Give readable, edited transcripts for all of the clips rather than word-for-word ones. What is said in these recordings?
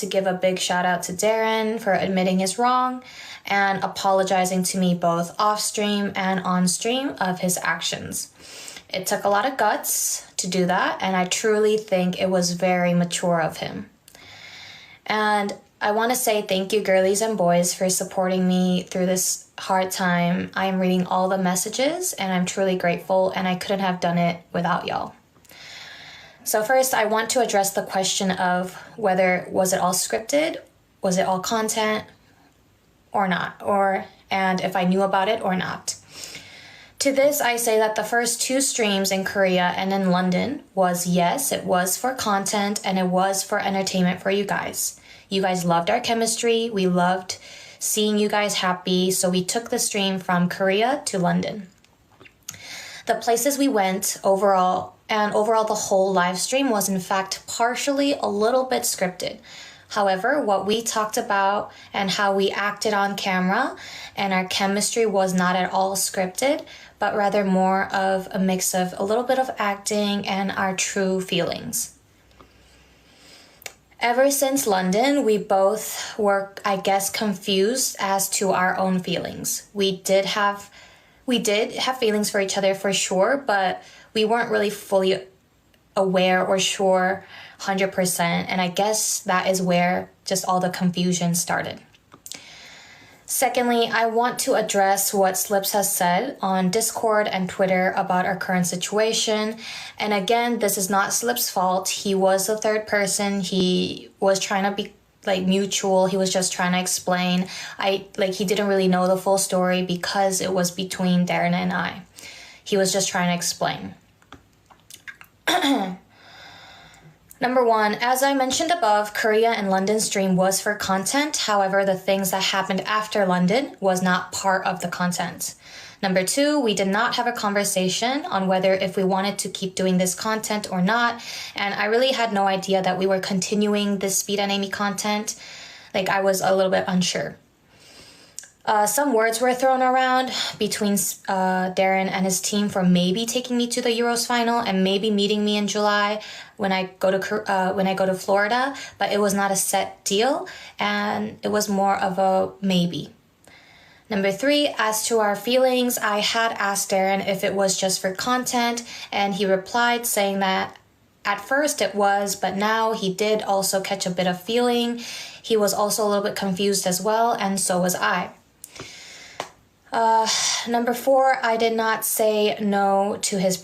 to give a big shout out to Darren for admitting his wrong and apologizing to me both off stream and on stream of his actions. It took a lot of guts to do that, and I truly think it was very mature of him. And I want to say thank you, girlies and boys, for supporting me through this hard time. I am reading all the messages, and I'm truly grateful, and I couldn't have done it without y'all. So first, I want to address the question of whether was it all scripted, was it all content, or not, and if I knew about it or not. To this, I say that the first 2 streams in Korea and in London was, yes, it was for content and it was for entertainment for you guys. You guys loved our chemistry. We loved seeing you guys happy. So we took the stream from Korea to London. The places we went overall the whole live stream was in fact partially a little bit scripted. However, what we talked about and how we acted on camera and our chemistry was not at all scripted, but rather more of a mix of a little bit of acting and our true feelings. Ever since London, we both were, I guess, confused as to our own feelings. We did have feelings for each other for sure, but we weren't really fully aware or sure 100%, and I guess that is where just all the confusion started. Secondly, I want to address what Slips has said on Discord and Twitter about our current situation. And again, this is not Slips' fault. He was the third person. He was trying to be mutual. He was just trying to explain. He didn't really know the full story because it was between Darren and I. He was just trying to explain. Number 1, as I mentioned above, Korea and London stream was for content. However, the things that happened after London was not part of the content. Number 2, we did not have a conversation on whether if we wanted to keep doing this content or not. And I really had no idea that we were continuing this Speed and Amy content. I was a little bit unsure. Some words were thrown around between Darren and his team for maybe taking me to the Euros final and maybe meeting me in July when I go to Florida, but it was not a set deal and it was more of a maybe. Number 3, as to our feelings, I had asked Darren if it was just for content, and he replied saying that at first it was, but now he did also catch a bit of feeling. He was also a little bit confused as well, and so was I. Number 4, I did not say no to his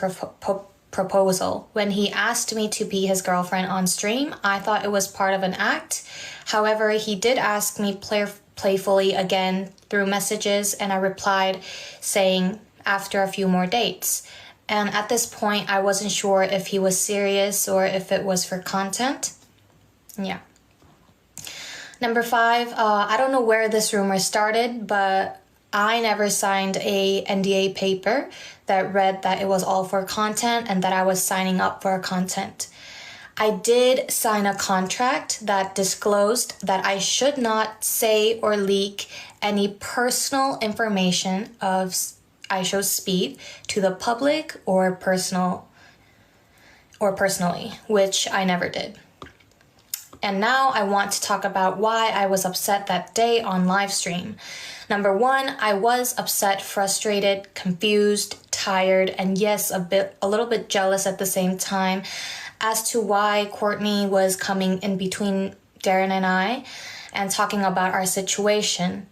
proposal. When he asked me to be his girlfriend on stream, I thought it was part of an act. However, he did ask me playfully again through messages, and I replied saying after a few more dates. And at this point, I wasn't sure if he was serious or if it was for content. Yeah. Number 5, I don't know where this rumor started, but I never signed a NDA paper that read that it was all for content and that I was signing up for content. I did sign a contract that disclosed that I should not say or leak any personal information of iShowSpeed to the public or personally, which I never did. And now I want to talk about why I was upset that day on live stream. Number 1, I was upset, frustrated, confused, tired, and yes, a little bit jealous at the same time as to why Courtney was coming in between Darren and I and talking about our situation.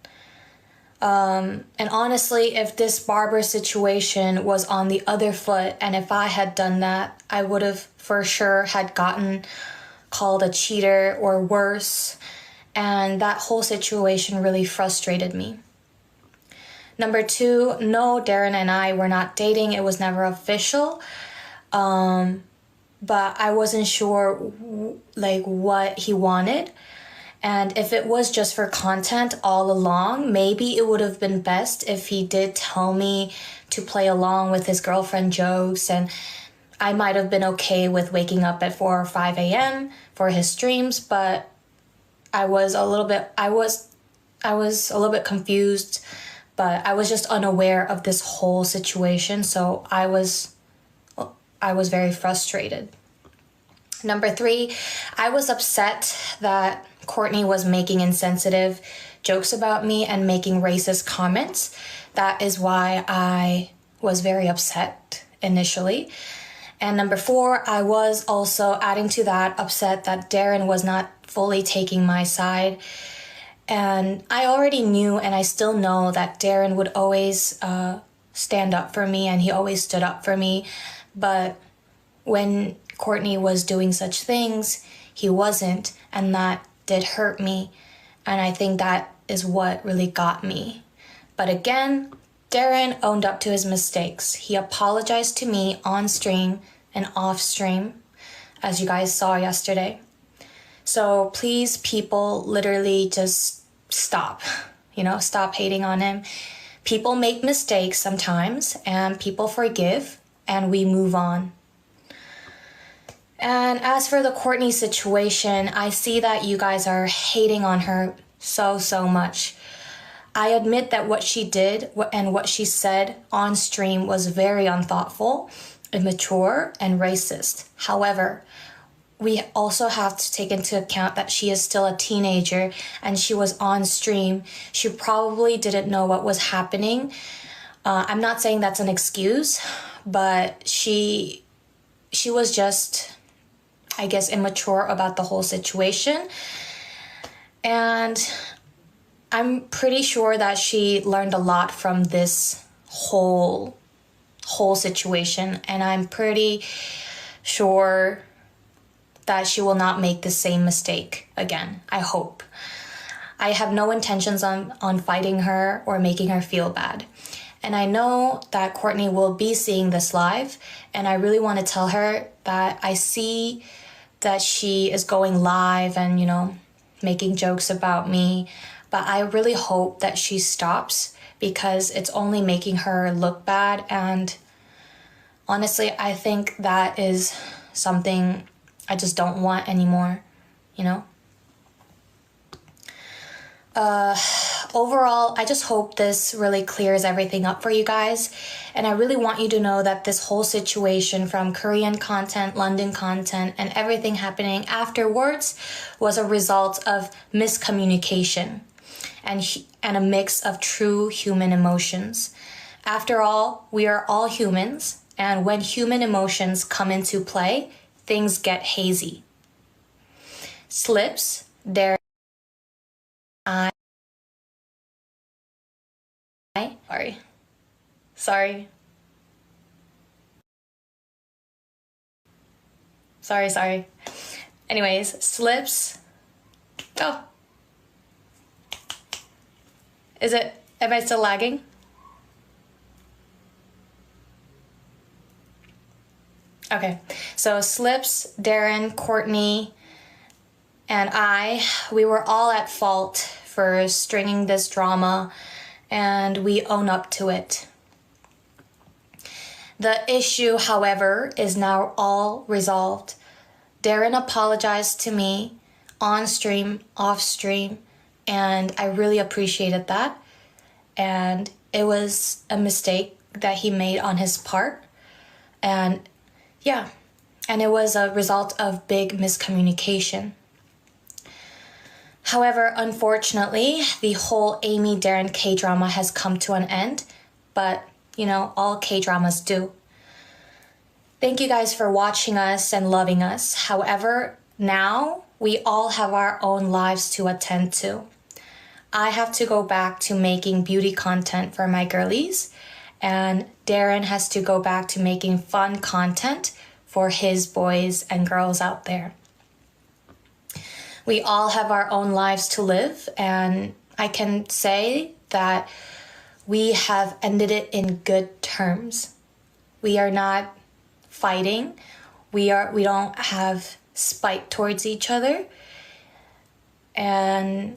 And honestly, if this barber situation was on the other foot and if I had done that, I would have for sure had gotten called a cheater or worse, and that whole situation really frustrated me. Number 2, no, Darren and I were not dating. It was never official. But I wasn't sure what he wanted. And if it was just for content all along, maybe it would have been best if he did tell me to play along with his girlfriend jokes, and I might have been okay with waking up at 4 or 5 a.m. for his streams, but I was a little bit confused, but I was just unaware of this whole situation, so I was very frustrated. Number 3, I was upset that Courtney was making insensitive jokes about me and making racist comments. That is why I was very upset initially. And number 4, I was also adding to that upset that Darren was not fully taking my side. And I already knew, and I still know, that Darren would always stand up for me, and he always stood up for me. But when Courtney was doing such things, he wasn't, and that did hurt me. And I think that is what really got me. But again, Darren owned up to his mistakes. He apologized to me on stream and off stream, as you guys saw yesterday. So please, people, literally just stop. Stop hating on him. People make mistakes sometimes, and people forgive, and we move on. And as for the Courtney situation, I see that you guys are hating on her so much. I admit that what she did and what she said on stream was very unthoughtful, immature, and racist. However, we also have to take into account that she is still a teenager and she was on stream. She probably didn't know what was happening. I'm not saying that's an excuse, but she was just, I guess, immature about the whole situation. And I'm pretty sure that she learned a lot from this whole situation. And I'm pretty sure that she will not make the same mistake again. I hope. I have no intentions on fighting her or making her feel bad. And I know that Courtney will be seeing this live, and I really want to tell her that I see that she is going live and, making jokes about me, but I really hope that she stops, because it's only making her look bad. And honestly, I think that is something I just don't want anymore, Overall, I just hope this really clears everything up for you guys. And I really want you to know that this whole situation, from Korean content, London content, and everything happening afterwards, was a result of miscommunication and a mix of true human emotions. After all, we are all humans, and when human emotions come into play, things get hazy. Slips, there. Sorry. Anyways, slips. Oh. Am I still lagging? Okay, so Slips, Darren, Courtney, and we were all at fault for stringing this drama, and we own up to it. The issue, however, is now all resolved. Darren apologized to me on stream, off stream, and I really appreciated that. And it was a mistake that he made on his part. And it was a result of big miscommunication. However, unfortunately, the whole Amy Darren K-drama has come to an end, but all K-dramas do. Thank you guys for watching us and loving us. However, now we all have our own lives to attend to. I have to go back to making beauty content for my girlies, and Darren has to go back to making fun content for his boys and girls out there. We all have our own lives to live, and I can say that we have ended it in good terms. We are not fighting. We don't have spite towards each other. And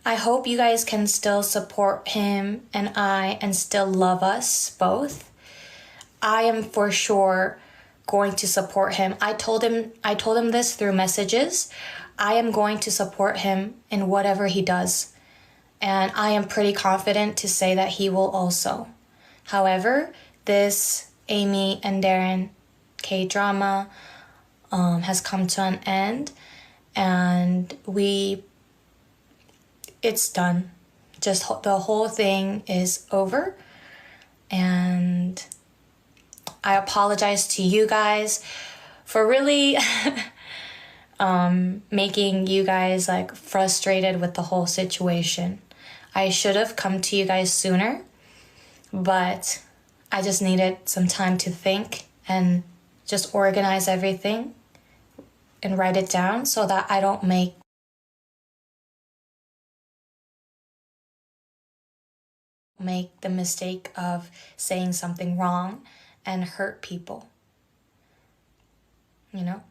I hope you guys can still support him and still love us both. I am for sure going to support him. I told him this through messages. I am going to support him in whatever he does. And I am pretty confident to say that he will also. However, this Amy and Darren K-drama has come to an end. it's done. Just the whole thing is over. And I apologize to you guys for really making you guys like frustrated with the whole situation. I should have come to you guys sooner, but I just needed some time to think and just organize everything and write it down so that I don't make the mistake of saying something wrong and hurt people, you know?